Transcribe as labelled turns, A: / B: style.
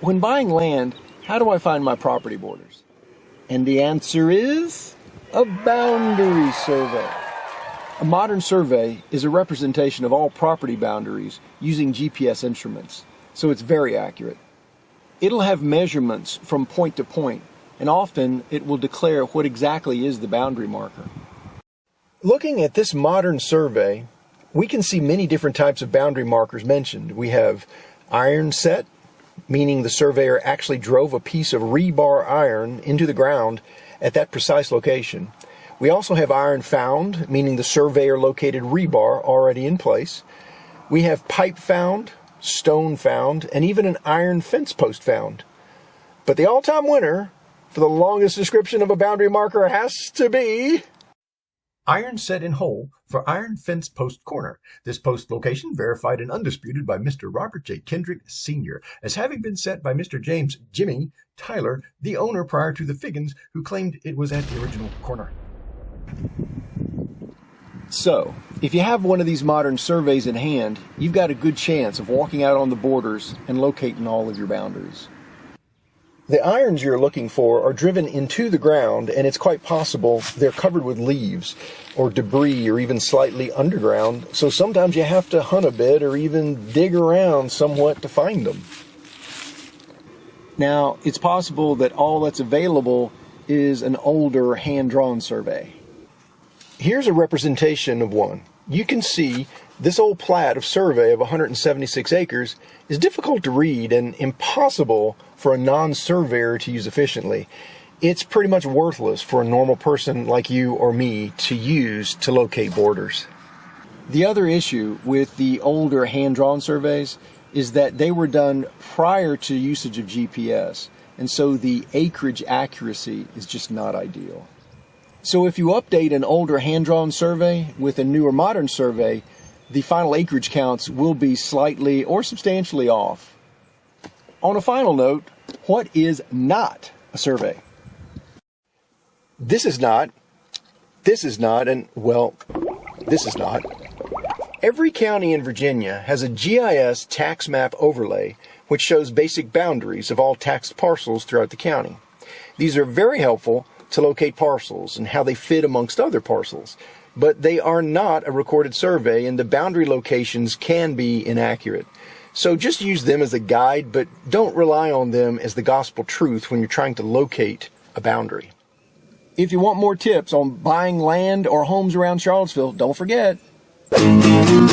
A: When buying land, how do I find my property borders? And the answer is a boundary survey. A modern survey is a representation of all property boundaries using GPS instruments, so it's very accurate. It'll have measurements from point to point, and often it will declare what exactly is the boundary marker. Looking at this modern survey, we can see many different types of boundary markers mentioned. We have iron set, meaning the surveyor actually drove a piece of rebar iron into the ground at that precise location. We also have iron found, meaning the surveyor located rebar already in place. We have pipe found, stone found, and even an iron fence post found. But the all-time winner for the longest description of a boundary marker has to be iron set in hole for iron fence post corner. This post location verified and undisputed by Mr. Robert J. Kendrick Sr. as having been set by Mr. James Jimmy Tyler, the owner prior to the Figgins, who claimed it was at the original corner. So, if you have one of these modern surveys in hand, you've got a good chance of walking out on the borders and locating all of your boundaries. The irons you're looking for are driven into the ground, and it's quite possible they're covered with leaves or debris or even slightly underground, so sometimes you have to hunt a bit or even dig around somewhat to find them. Now, it's possible that all that's available is an older hand-drawn survey. Here's a representation of one. You can see this old plat of survey of 176 acres is difficult to read and impossible for a non-surveyor to use efficiently. It's pretty much worthless for a normal person like you or me to use to locate borders. The other issue with the older hand-drawn surveys is that they were done prior to usage of GPS, and so the acreage accuracy is just not ideal. So if you update an older hand-drawn survey with a newer modern survey, the final acreage counts will be slightly or substantially off. On a final note, what is not a survey? This is not, and well, this is not. Every county in Virginia has a GIS tax map overlay which shows basic boundaries of all taxed parcels throughout the county. These are very helpful to locate parcels and how they fit amongst other parcels, but they are not a recorded survey and the boundary locations can be inaccurate. So just use them as a guide, but don't rely on them as the gospel truth when you're trying to locate a boundary. If you want more tips on buying land or homes around Charlottesville, don't forget, subscribe!